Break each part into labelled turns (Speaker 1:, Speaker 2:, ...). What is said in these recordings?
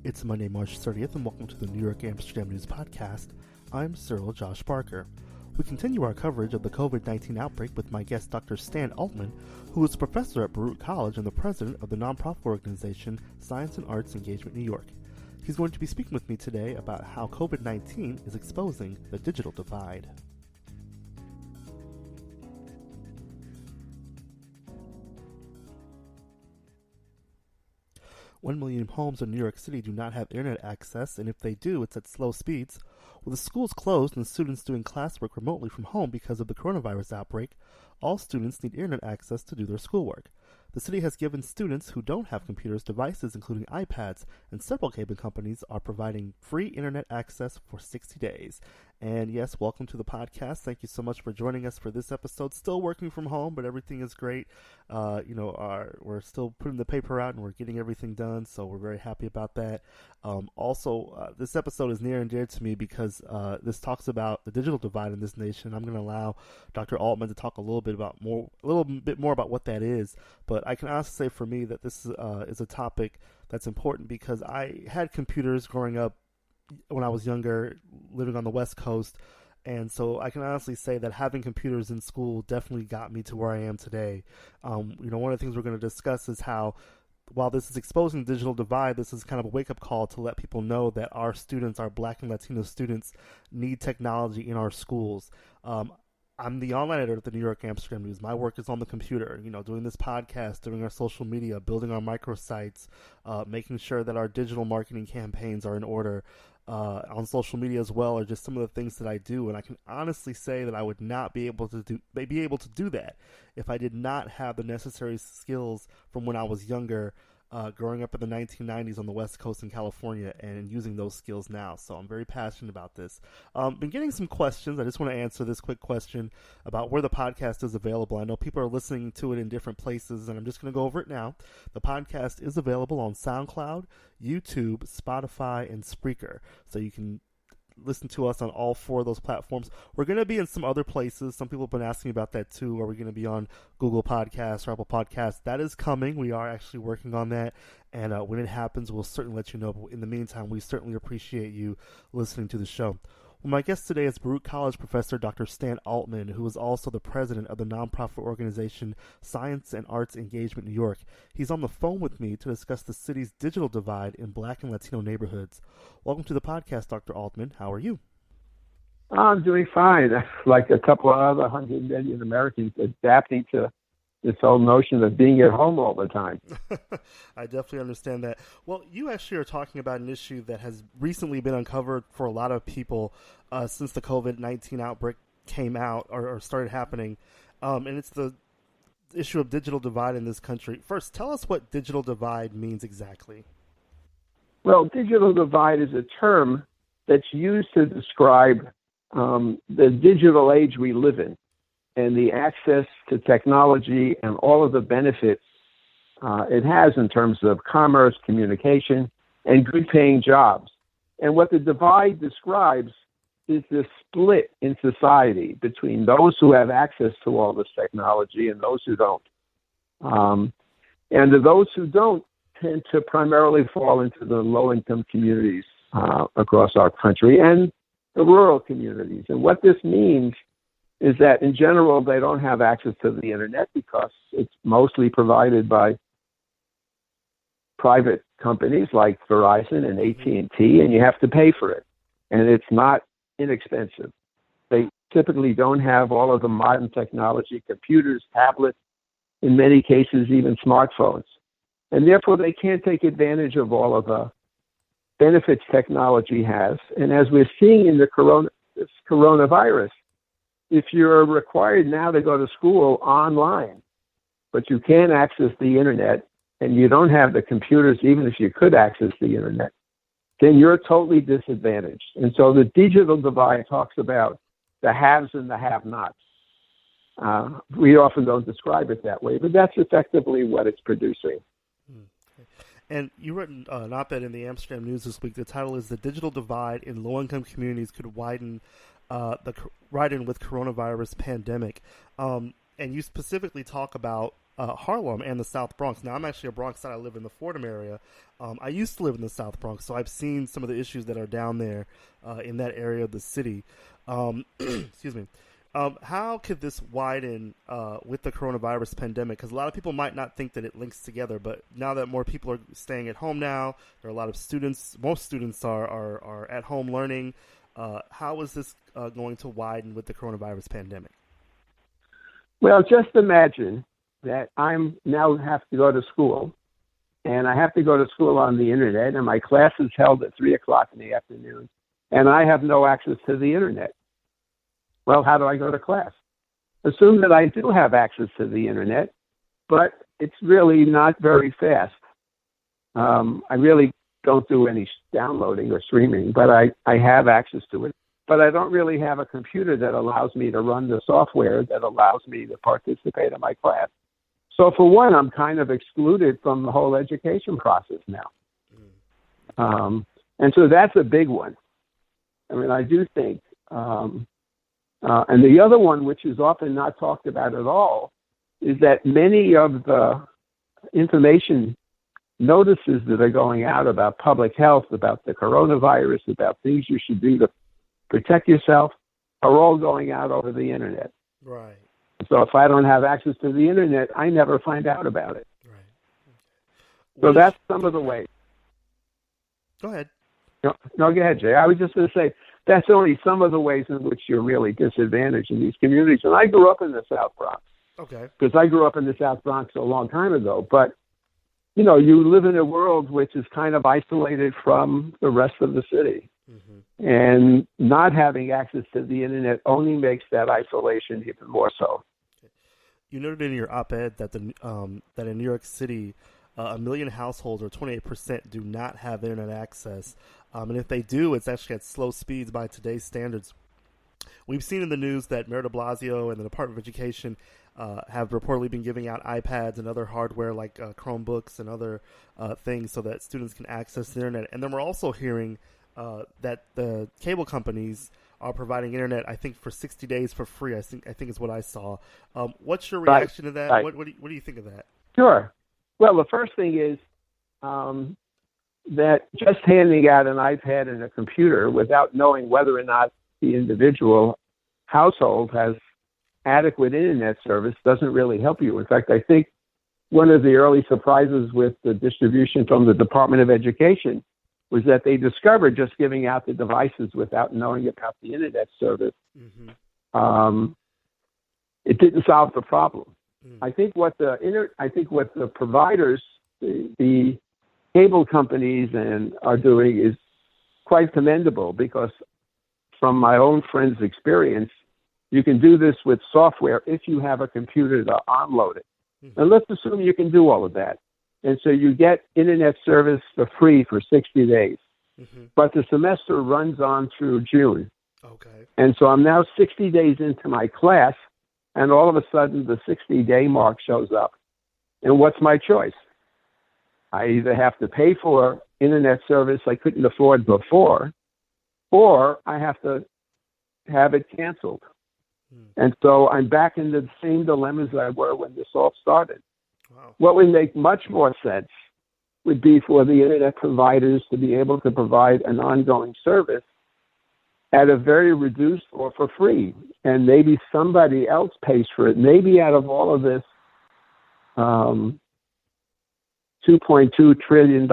Speaker 1: It's Monday, March 30th, and welcome to the New York Amsterdam News Podcast. I'm Cyril Josh Barker. We continue our coverage of the COVID-19 outbreak with my guest, Dr. Stan Altman, who is a professor at Baruch College and the president of the nonprofit organization Science and Arts Engagement New York. He's going to be speaking with me today about how COVID-19 is exposing the digital divide. 1 million homes in New York City do not have internet access, and if they do, it's at slow speeds. With the schools closed and students doing classwork remotely from home because of the coronavirus outbreak, all students need internet access to do their schoolwork. The city has given students who don't have computers devices including iPads, and several cable companies are providing free internet access for 60 days. And yes, welcome to the podcast. Thank you so much for joining us for this episode. Still working from home, but everything is great. We're still putting the paper out and we're getting everything done, so we're very happy about that. This episode is near and dear to me because this talks about the digital divide in this nation. I'm going to allow Dr. Altman to talk a little bit more about what that is. But I can honestly say for me that this is a topic that's important because I had computers growing up when I was younger, living on the West Coast. And so I can honestly say that having computers in school definitely got me to where I am today. One of the things we're going to discuss is how, while this is exposing the digital divide, this is kind of a wake-up call to let people know that our students, our Black and Latino students, need technology in our schools. I'm the online editor at the New York Amsterdam News. My work is on the computer, doing this podcast, doing our social media, building our microsites, making sure that our digital marketing campaigns are in order on social media as well, are just some of the things that I do. And I can honestly say that I would not be able to do that if I did not have the necessary skills from when I was younger, growing up in the 1990s on the West Coast in California, and using those skills now. So I'm very passionate about this. Been getting some questions. I just want to answer this quick question about where the podcast is available. I know people are listening to it in different places, and I'm just going to go over it now. The podcast is available on SoundCloud, YouTube, Spotify, and Spreaker. So you can listen to us on all four of those platforms. We're going to be in some other places. Some people have been asking me about that too. Are we going to be on Google Podcasts or Apple Podcasts? That is coming. We are actually working on that. And when it happens, we'll certainly let you know. But in the meantime, we certainly appreciate you listening to the show. Well, my guest today is Baruch College professor Dr. Stan Altman, who is also the president of the nonprofit organization Science and Arts Engagement New York. He's on the phone with me to discuss the city's digital divide in Black and Latino neighborhoods. Welcome to the podcast, Dr. Altman. How are you?
Speaker 2: I'm doing fine. Like a couple of other 100 million Americans adapting to this whole notion of being at home all the time.
Speaker 1: I definitely understand that. Well, you actually are talking about an issue that has recently been uncovered for a lot of people since the COVID-19 outbreak came out or started happening, and it's the issue of digital divide in this country. First, tell us what digital divide means exactly.
Speaker 2: Well, digital divide is a term that's used to describe the digital age we live in, and the access to technology and all of the benefits it has in terms of commerce, communication, and good-paying jobs. And what the divide describes is the split in society between those who have access to all this technology and those who don't. And those who don't tend to primarily fall into the low-income communities across our country and the rural communities. And what this means is that in general, they don't have access to the internet because it's mostly provided by private companies like Verizon and AT&T, and you have to pay for it. And it's not inexpensive. They typically don't have all of the modern technology, computers, tablets, in many cases, even smartphones. And therefore, they can't take advantage of all of the benefits technology has. And as we're seeing in the coronavirus, if you're required now to go to school online, but you can't access the internet and you don't have the computers, even if you could access the internet, then you're totally disadvantaged. And so the digital divide talks about the haves and the have-nots. We often don't describe it that way, but that's effectively what it's producing.
Speaker 1: And you wrote an op-ed in the Amsterdam News this week. The title is "The Digital Divide in Low-Income Communities Could Widen with Coronavirus Pandemic." And you specifically talk about Harlem and the South Bronx. Now, I'm actually a Bronx side. I live in the Fordham area. I used to live in the South Bronx, so I've seen some of the issues that are down there in that area of the city. Excuse me. How could this widen with the coronavirus pandemic? Because a lot of people might not think that it links together, but now that more people are staying at home now, there are a lot of students, most students are at home learning. How is this going to widen with the coronavirus pandemic?
Speaker 2: Well, just imagine that I'm now have to go to school, and I have to go to school on the internet, and my class is held at 3 o'clock in the afternoon, and I have no access to the internet. Well, how do I go to class? Assume that I do have access to the internet, but it's really not very fast. I really don't do any downloading or streaming, but I have access to it. But I don't really have a computer that allows me to run the software that allows me to participate in my class. So for one, I'm kind of excluded from the whole education process now. And so that's a big one. I mean, I do think, and the other one, which is often not talked about at all, is that many of the information notices that are going out about public health, about the coronavirus, about things you should do to protect yourself, are all going out over the internet.
Speaker 1: Right.
Speaker 2: So if I don't have access to the internet, I never find out about it.
Speaker 1: Right. Okay.
Speaker 2: So that's some of the ways.
Speaker 1: Go ahead.
Speaker 2: No, go ahead, Jay. I was just going to say, that's only some of the ways in which you're really disadvantaged in these communities. And I grew up in the South Bronx.
Speaker 1: Okay.
Speaker 2: Because I grew up in the South Bronx a long time ago. But, you know, you live in a world which is kind of isolated from the rest of the city. Mm-hmm. And not having access to the internet only makes that isolation even more so.
Speaker 1: You noted in your op-ed that that in New York City, 1 million households, or 28%, do not have internet access. And if they do, it's actually at slow speeds by today's standards. We've seen in the news that Mayor de Blasio and the Department of Education have reportedly been giving out iPads and other hardware like Chromebooks and other things so that students can access the internet. And then we're also hearing that the cable companies are providing internet, I think, for 60 days for free. I think is what I saw. What's your reaction to that?
Speaker 2: Right.
Speaker 1: What do you think of that?
Speaker 2: Sure. Well, the first thing is that just handing out an iPad and a computer without knowing whether or not the individual household has adequate internet service doesn't really help you. In fact, I think one of the early surprises with the distribution from the Department of Education was that they discovered just giving out the devices without knowing about the internet service, it didn't solve the problem. I think what the providers, the cable companies, are doing is quite commendable, because from my own friend's experience, you can do this with software if you have a computer to onload it. And let's assume you can do all of that. And so you get internet service for free for 60 days. But the semester runs on through June.
Speaker 1: Okay.
Speaker 2: And so I'm now 60 days into my class, and all of a sudden the 60-day mark shows up. And what's my choice? I either have to pay for internet service I couldn't afford before, or I have to have it canceled. And so I'm back into the same dilemmas I were when this all started.
Speaker 1: Wow.
Speaker 2: What would make much more sense would be for the internet providers to be able to provide an ongoing service at a very reduced or for free. And maybe somebody else pays for it. Maybe out of all of this $2.2 trillion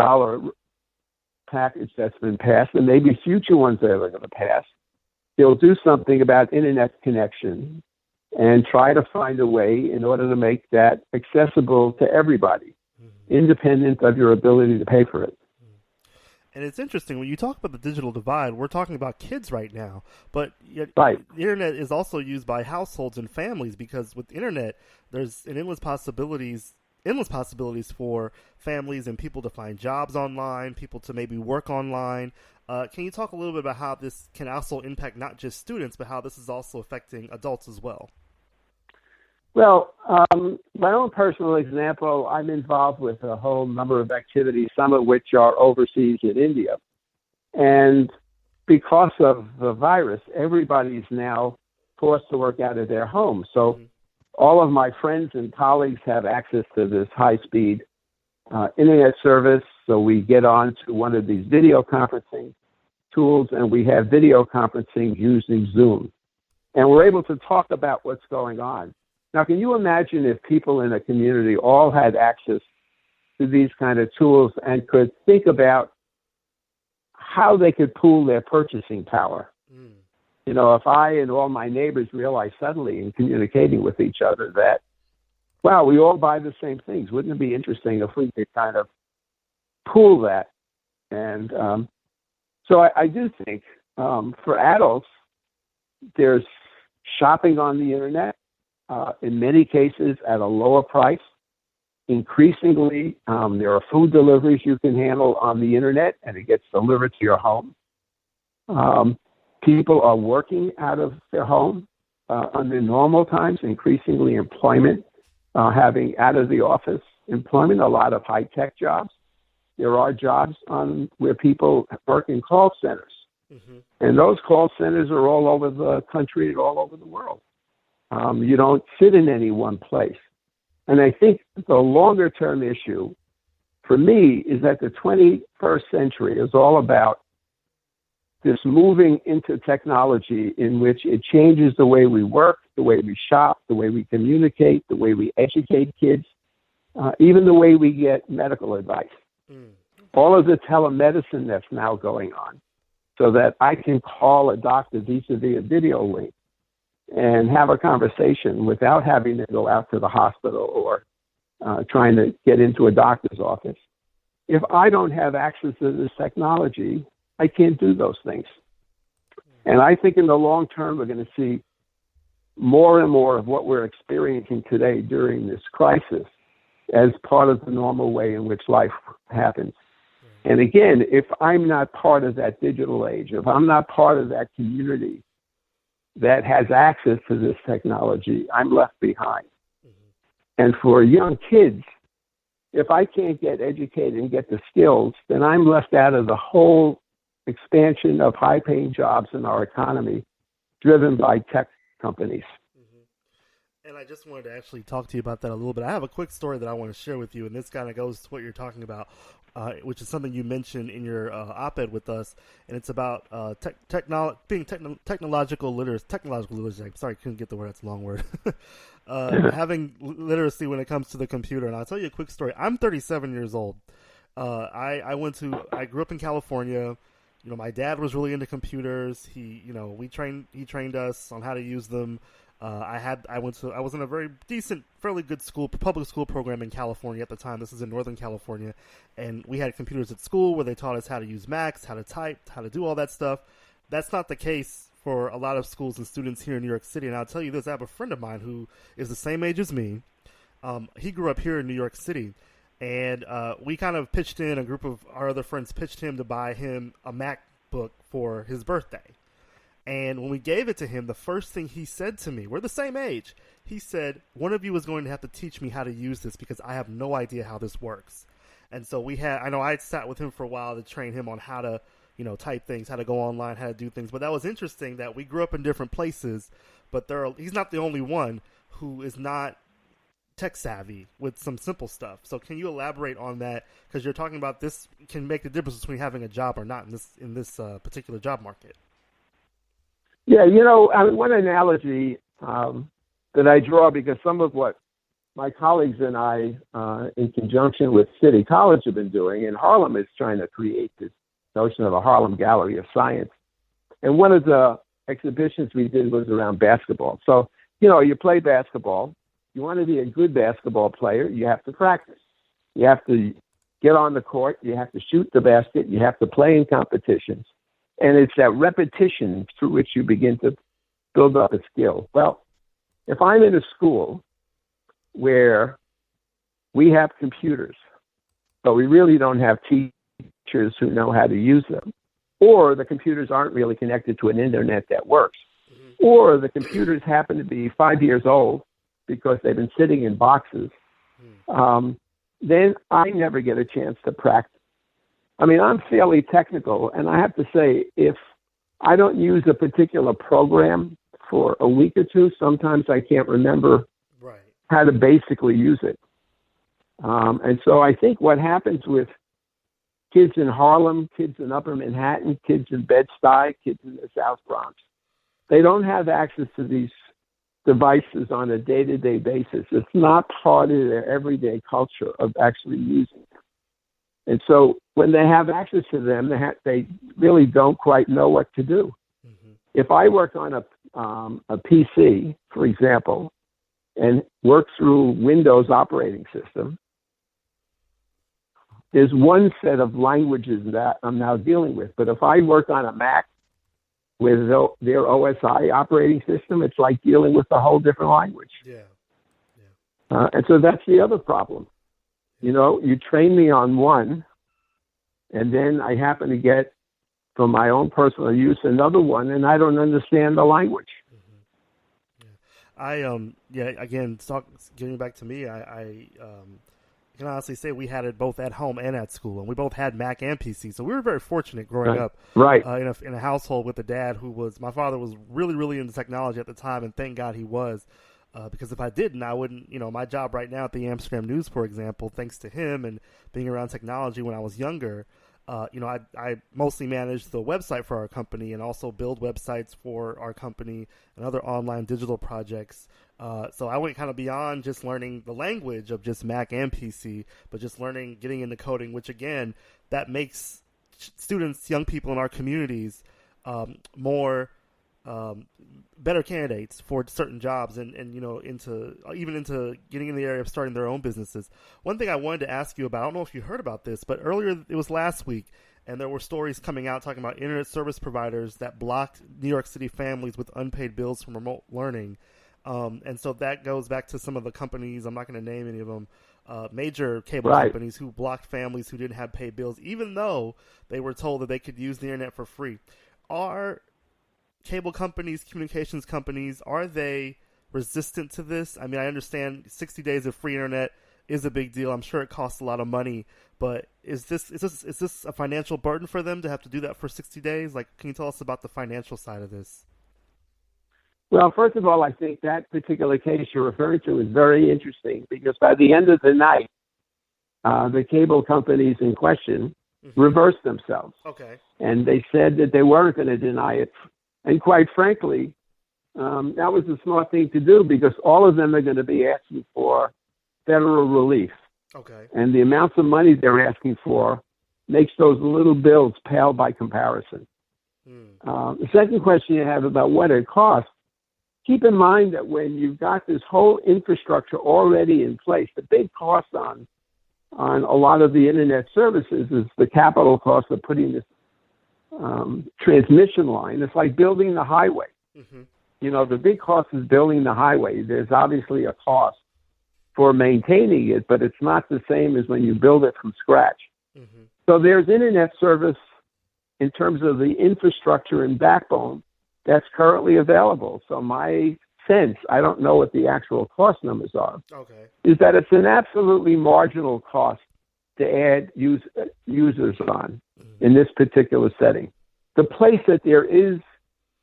Speaker 2: package that's been passed, and maybe future ones that are going to pass, they'll do something about internet connection and try to find a way in order to make that accessible to everybody, independent of your ability to pay for it.
Speaker 1: And it's interesting, when you talk about the digital divide, we're talking about kids right now, but yet
Speaker 2: Right.
Speaker 1: The internet is also used by households and families, because with the internet, there's endless possibilities for families and people to find jobs online, people to maybe work online. Can you talk a little bit about how this can also impact not just students, but how this is also affecting adults as well?
Speaker 2: Well, my own personal example, I'm involved with a whole number of activities, some of which are overseas in India. And because of the virus, everybody's now forced to work out of their home. So all of my friends and colleagues have access to this high-speed internet service, so we get on to one of these video conferencing tools, and we have video conferencing using Zoom. And we're able to talk about what's going on. Now, can you imagine if people in a community all had access to these kind of tools and could think about how they could pool their purchasing power? You know, if I and all my neighbors realize suddenly in communicating with each other that, wow, we all buy the same things. Wouldn't it be interesting if we could kind of pool that? And so I do think for adults, there's shopping on the internet, in many cases at a lower price. Increasingly, there are food deliveries you can handle on the internet, and it gets delivered to your home. People are working out of their home under normal times, increasingly employment, having out of the office employment, a lot of high-tech jobs. There are jobs where people work in call centers. Mm-hmm. And those call centers are all over the country and all over the world. You don't sit in any one place. And I think the longer-term issue for me is that the 21st century is all about this moving into technology in which it changes the way we work, the way we shop, the way we communicate, the way we educate kids, even the way we get medical advice. All of the telemedicine that's now going on, so that I can call a doctor vis-a-vis a video link and have a conversation without having to go out to the hospital or trying to get into a doctor's office. If I don't have access to this technology, I can't do those things. And I think in the long term, we're going to see more and more of what we're experiencing today during this crisis as part of the normal way in which life happens. And again, if I'm not part of that digital age, if I'm not part of that community that has access to this technology, I'm left behind. And for young kids, if I can't get educated and get the skills, then I'm left out of the whole expansion of high-paying jobs in our economy driven by tech companies.
Speaker 1: And I just wanted to actually talk to you about that a little bit. I have a quick story that I want to share with you, and this kind of goes to what you're talking about, which is something you mentioned in your op-ed with us, and it's about technological literacy. I'm sorry, I couldn't get the word. That's a long word. Having literacy when it comes to the computer. And I'll tell you a quick story. I'm 37 years old. I grew up in California. You know, my dad was really into computers. He trained us on how to use them. I was in a very decent, fairly good public school program in California at the time. This is in Northern California. And we had computers at school where they taught us how to use Macs, how to type, how to do all that stuff. That's not the case for a lot of schools and students here in New York City. And I'll tell you this, I have a friend of mine who is the same age as me. He grew up here in New York City. And we kind of pitched in, a group of our other friends pitched him to buy him a MacBook for his birthday. And when we gave it to him, the first thing he said to me, we're the same age, he said, one of you is going to have to teach me how to use this because I have no idea how this works. And so I sat with him for a while to train him on how to, type things, how to go online, how to do things. But that was interesting that we grew up in different places, but he's not the only one who is not tech savvy with some simple stuff. So can you elaborate on that? Because you're talking about this can make the difference between having a job or not in this particular job market.
Speaker 2: Yeah, one analogy that I draw, because some of what my colleagues and I, in conjunction with City College, have been doing, and Harlem is trying to create this notion of a Harlem Gallery of Science. And one of the exhibitions we did was around basketball. So, you play basketball. You want to be a good basketball player, you have to practice. You have to get on the court. You have to shoot the basket. You have to play in competitions. And it's that repetition through which you begin to build up a skill. Well, if I'm in a school where we have computers, but we really don't have teachers who know how to use them, or the computers aren't really connected to an internet that works, or the computers happen to be 5 years old because they've been sitting in boxes, then I never get a chance to practice. I mean, I'm fairly technical, and I have to say, if I don't use a particular program for a week or two, sometimes I can't remember how to basically use it. And so I think what happens with kids in Harlem, kids in Upper Manhattan, kids in Bed-Stuy, kids in the South Bronx, they don't have access to these devices on a day-to-day basis. It's not part of their everyday culture of actually using them. And so when they have access to them, they really don't quite know what to do. Mm-hmm. If I work on a PC, for example, and work through Windows operating system, there's one set of languages that I'm now dealing with. But if I work on a Mac with their OSI operating system, it's like dealing with a whole different language.
Speaker 1: Yeah.
Speaker 2: And so that's the other problem. You know, you train me on one, and then I happen to get, for my own personal use, another one, and I don't understand the language.
Speaker 1: Mm-hmm. Yeah. Again, getting back to me, I can honestly say we had it both at home and at school, and we both had Mac and PC, so we were very fortunate growing up.
Speaker 2: Right.
Speaker 1: In a household with a dad my father was really, really into technology at the time, and thank God he was. Because if I didn't, I wouldn't, my job right now at the Amsterdam News, for example, thanks to him and being around technology when I was younger, I mostly managed the website for our company and also build websites for our company and other online digital projects. So I went kind of beyond just learning the language of just Mac and PC, but just getting into coding, which again, that makes students, young people in our communities, more better candidates for certain jobs and into getting in the area of starting their own businesses. One thing I wanted to ask you about, I don't know if you heard about this, but earlier, it was last week, and there were stories coming out talking about internet service providers that blocked New York City families with unpaid bills from remote learning. And so that goes back to some of the companies, I'm not going to name any of them, major cable companies who blocked families who didn't have paid bills, even though they were told that they could use the internet for free. Are cable companies, communications companies, are they resistant to this? I mean, I understand 60 days of free internet is a big deal. I'm sure it costs a lot of money, but is this a financial burden for them to have to do that for 60 days? Like, can you tell us about the financial side of this?
Speaker 2: Well, first of all, I think that particular case you're referring to is very interesting because by the end of the night, the cable companies in question reversed themselves.
Speaker 1: Okay.
Speaker 2: And they said that they weren't going to deny it. And quite frankly, that was a smart thing to do because all of them are going to be asking for federal relief.
Speaker 1: Okay.
Speaker 2: And the amounts of money they're asking for makes those little bills pale by comparison. The second question you have about what it costs, keep in mind that when you've got this whole infrastructure already in place, the big cost on a lot of the internet services is the capital cost of putting this transmission line. It's like building the highway. Mm-hmm. The big cost is building the highway. There's obviously a cost for maintaining it, but it's not the same as when you build it from scratch. Mm-hmm. So there's internet service in terms of the infrastructure and backbone that's currently available. So my sense, I don't know what the actual cost numbers are, is that it's an absolutely marginal cost to add users on in this particular setting. The place that there is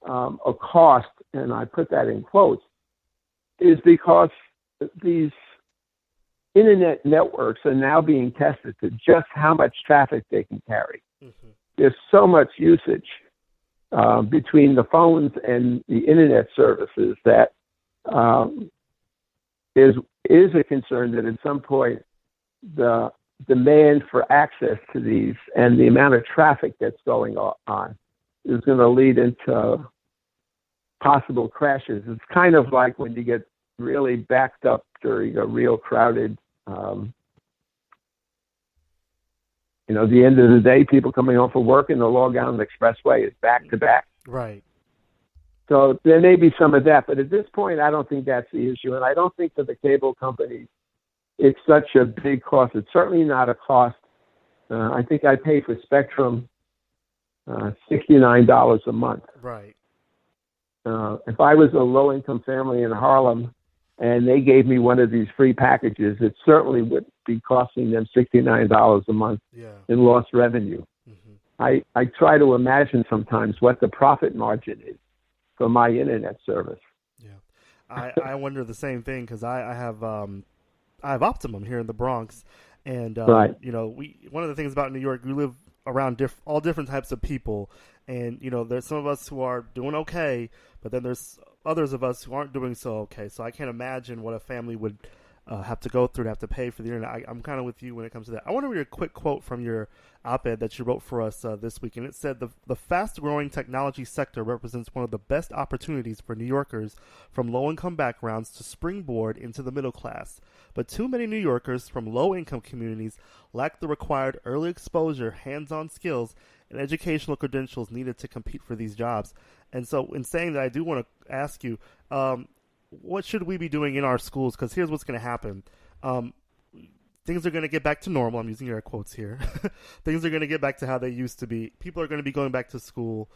Speaker 2: a cost, and I put that in quotes, is because these internet networks are now being tested to just how much traffic they can carry. Mm-hmm. There's so much usage between the phones and the internet services that is a concern that at some point the demand for access to these and the amount of traffic that's going on is going to lead into possible crashes. It's kind of like when you get really backed up during a real crowded, the end of the day, people coming home from work and the Long Island Expressway is back to back.
Speaker 1: Right.
Speaker 2: So there may be some of that, but at this point, I don't think that's the issue. And I don't think for the cable companies, it's such a big cost. It's certainly not a cost. I think I pay for Spectrum $69 a month.
Speaker 1: Right.
Speaker 2: If I was a low-income family in Harlem and they gave me one of these free packages, it certainly would be costing them $69 a month in lost revenue. Mm-hmm. I try to imagine sometimes what the profit margin is for my internet service.
Speaker 1: Yeah. I wonder the same thing because I have Optimum here in the Bronx, and
Speaker 2: Right.
Speaker 1: one of the things about New York, we live around all different types of people, and there's some of us who are doing okay, but then there's others of us who aren't doing so okay. So I can't imagine what a family would have to go through to have to pay for the internet. I'm kind of with you when it comes to that. I want to read a quick quote from your op-ed that you wrote for us this week, and it said, the fast-growing technology sector represents one of the best opportunities for New Yorkers from low-income backgrounds to springboard into the middle class. But too many New Yorkers from low-income communities lack the required early exposure, hands-on skills, and educational credentials needed to compete for these jobs. And so in saying that, I do want to ask you, what should we be doing in our schools? Because here's what's going to happen. Things are going to get back to normal. I'm using air quotes here. Things are going to get back to how they used to be. People are going to be going back to school.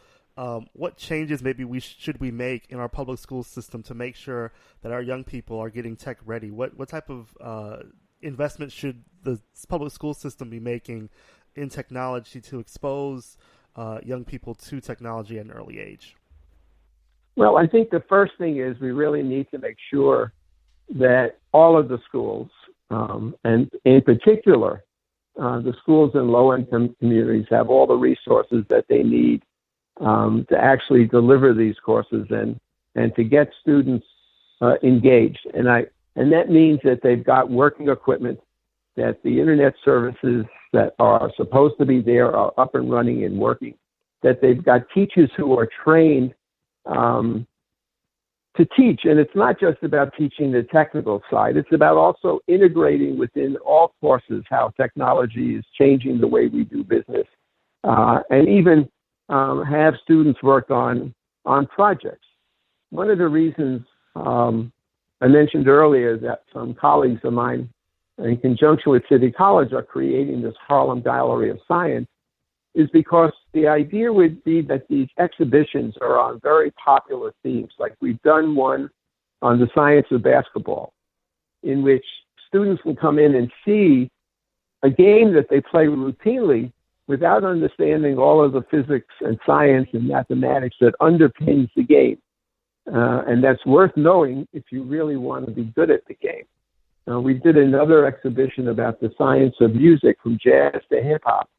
Speaker 1: What changes maybe should we make in our public school system to make sure that our young people are getting tech ready? What type of investment should the public school system be making in technology to expose young people to technology at an early age?
Speaker 2: Well, I think the first thing is we really need to make sure that all of the schools, and in particular, the schools in low-income communities have all the resources that they need to actually deliver these courses and to get students engaged. And that means that they've got working equipment, that the internet services that are supposed to be there are up and running and working, that they've got teachers who are trained to teach. And it's not just about teaching the technical side. It's about also integrating within all courses how technology is changing the way we do business, and even have students work on projects. One of the reasons I mentioned earlier that some colleagues of mine in conjunction with City College are creating this Harlem Gallery of Science is because the idea would be that these exhibitions are on very popular themes. Like we've done one on the science of basketball, in which students will come in and see a game that they play routinely without understanding all of the physics and science and mathematics that underpins the game. And that's worth knowing if you really want to be good at the game. We did another exhibition about the science of music, from jazz to hip hop.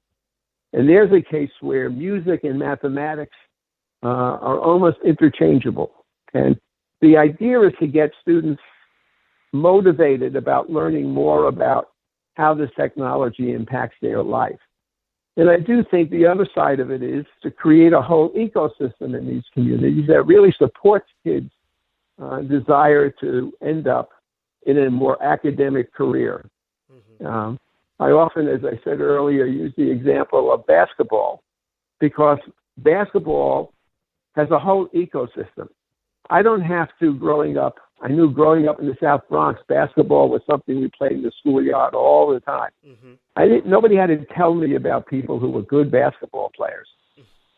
Speaker 2: And there's a case where music and mathematics are almost interchangeable. And the idea is to get students motivated about learning more about how this technology impacts their life. And I do think the other side of it is to create a whole ecosystem in these communities that really supports kids' desire to end up in a more academic career. Mm-hmm. I often, as I said earlier, use the example of basketball, because basketball has a whole ecosystem. I don't have to, I knew growing up in the South Bronx, basketball was something we played in the schoolyard all the time. Mm-hmm. Nobody had to tell me about people who were good basketball players.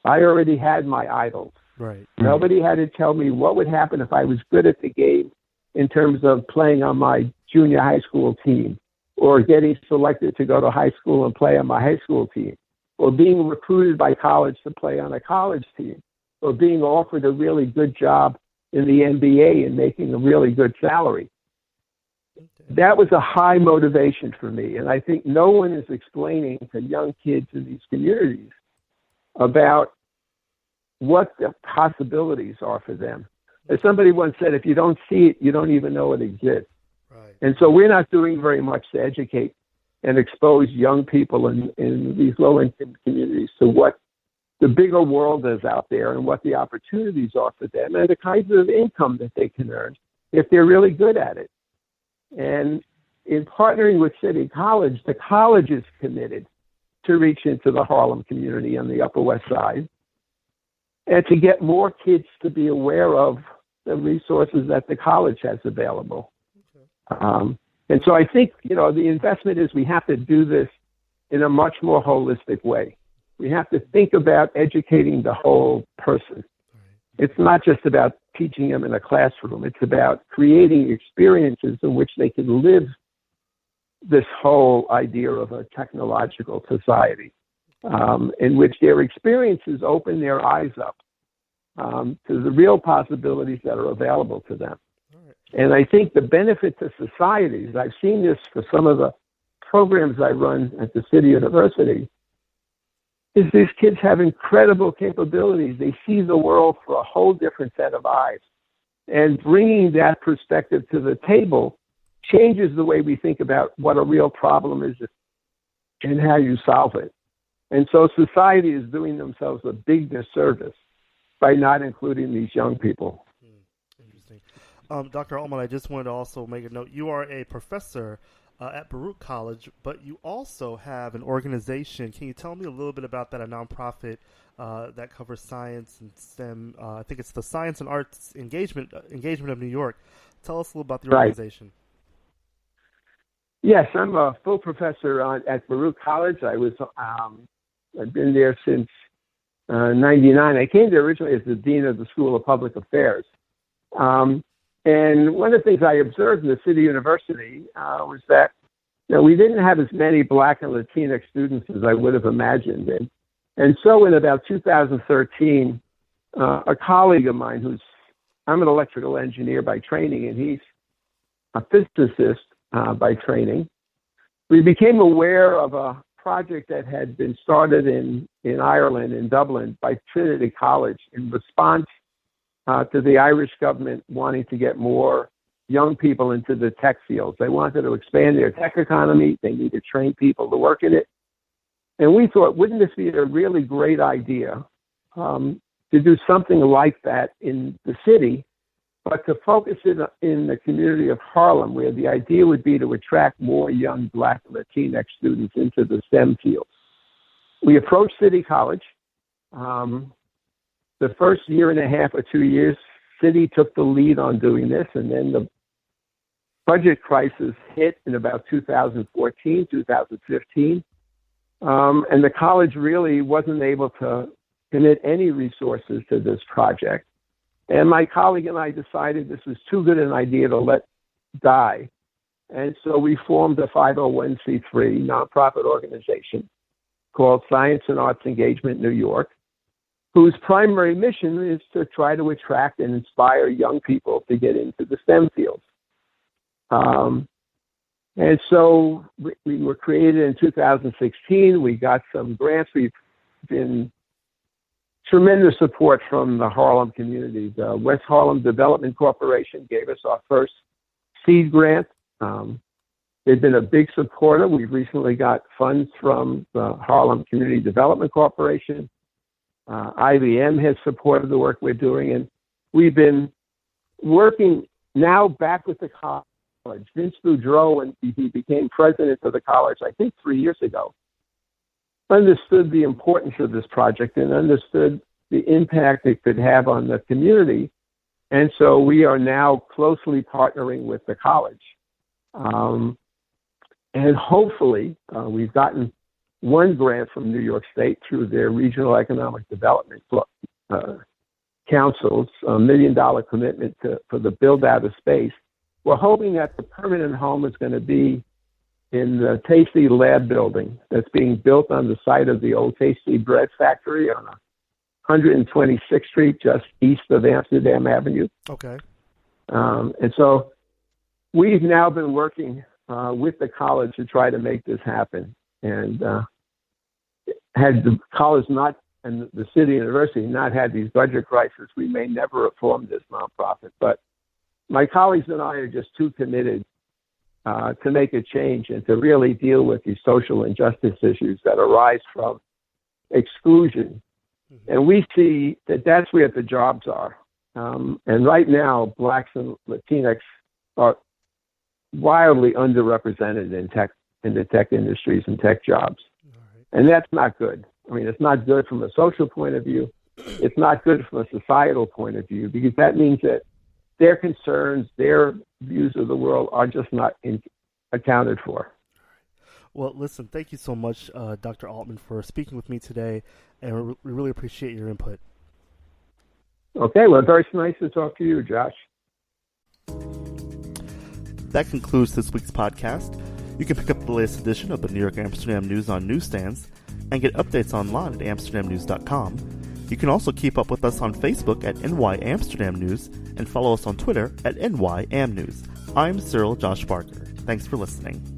Speaker 2: I already had my idols.
Speaker 1: Right.
Speaker 2: Nobody had to tell me what would happen if I was good at the game in terms of playing on my junior high school team, or getting selected to go to high school and play on my high school team, or being recruited by college to play on a college team, or being offered a really good job in the NBA and making a really good salary. Okay. That was a high motivation for me. And I think no one is explaining to young kids in these communities about what the possibilities are for them. As somebody once said, if you don't see it, you don't even know it exists. Right. And so we're not doing very much to educate and expose young people in these low-income communities to what the bigger world is out there and what the opportunities are for them and the kinds of income that they can earn if they're really good at it. And in partnering with City College, the college is committed to reach into the Harlem community on the Upper West Side and to get more kids to be aware of the resources that the college has available. Okay. And so I think, the investment is we have to do this in a much more holistic way. We have to think about educating the whole person. It's not just about teaching them in a classroom. It's about creating experiences in which they can live this whole idea of a technological society, in which their experiences open their eyes up to the real possibilities that are available to them. And I think the benefit to societies, I've seen this for some of the programs I run at the City University, is these kids have incredible capabilities. They see the world for a whole different set of eyes. And bringing that perspective to the table changes the way we think about what a real problem is and how you solve it. And so society is doing themselves a big disservice by not including these young people.
Speaker 1: Interesting. Dr. Altman, I just wanted to also make a note. You are a professor at Baruch College, but you also have an organization. Can you tell me a little bit about that, a nonprofit that covers science and STEM? I think it's the Science and Arts Engagement of New York. Tell us a little about the organization.
Speaker 2: Yes, I'm a full professor at Baruch College. I've been there since 99. I came there originally as the dean of the School of Public Affairs. And one of the things I observed in the City University was that we didn't have as many Black and Latino students as I would have imagined. And so in about 2013, a colleague of mine I'm an electrical engineer by training, and he's a physicist by training. We became aware of a project that had been started in Ireland, in Dublin, by Trinity College in response to the Irish government wanting to get more young people into the tech fields. They wanted to expand their tech economy. They needed trained people to work in it. And we thought, wouldn't this be a really great idea to do something like that in the city, but to focus it in the community of Harlem, where the idea would be to attract more young Black and Latinx students into the STEM fields. We approached City College. The first year and a half or 2 years, City took the lead on doing this, and then the budget crisis hit in about 2014, 2015, and the college really wasn't able to commit any resources to this project. And my colleague and I decided this was too good an idea to let die. And so we formed a 501c3 nonprofit organization called Science and Arts Engagement New York, whose primary mission is to try to attract and inspire young people to get into the STEM fields. And so we were created in 2016. We got some grants. We've been tremendous support from the Harlem community. The West Harlem Development Corporation gave us our first seed grant. They've been a big supporter. We've recently got funds from the Harlem Community Development Corporation. IBM has supported the work we're doing, and we've been working now back with the college. Vince Boudreau, when he became president of the college, I think 3 years ago, understood the importance of this project and understood the impact it could have on the community. And so we are now closely partnering with the college. And hopefully, we've gotten one grant from New York State through their Regional Economic Development Councils, $1 million commitment for the build-out of space. We're hoping that the permanent home is going to be in the Tasty Lab building that's being built on the site of the old Tasty Bread Factory on 126th Street, just east of Amsterdam Avenue.
Speaker 1: Okay.
Speaker 2: And so we've now been working with the college to try to make this happen. And had the college not and the City University not had these budget crises, we may never have formed this nonprofit. But my colleagues and I are just too committed to make a change and to really deal with these social injustice issues that arise from exclusion. Mm-hmm. And we see that that's where the jobs are. And right now, Blacks and Latinx are wildly underrepresented in the tech industries and tech jobs. Right. And that's not good. I mean, it's not good from a social point of view. It's not good from a societal point of view, because that means that their concerns, their views of the world are just not accounted for.
Speaker 1: Well, listen, thank you so much, Dr. Altman, for speaking with me today, and we really appreciate your input.
Speaker 2: Okay, well, very nice to talk to you, Josh.
Speaker 1: That concludes this week's podcast. You can pick up the latest edition of the New York Amsterdam News on newsstands and get updates online at amsterdamnews.com. You can also keep up with us on Facebook at NY Amsterdam News and follow us on Twitter at NYAmNews. I'm Cyril Josh Barker. Thanks for listening.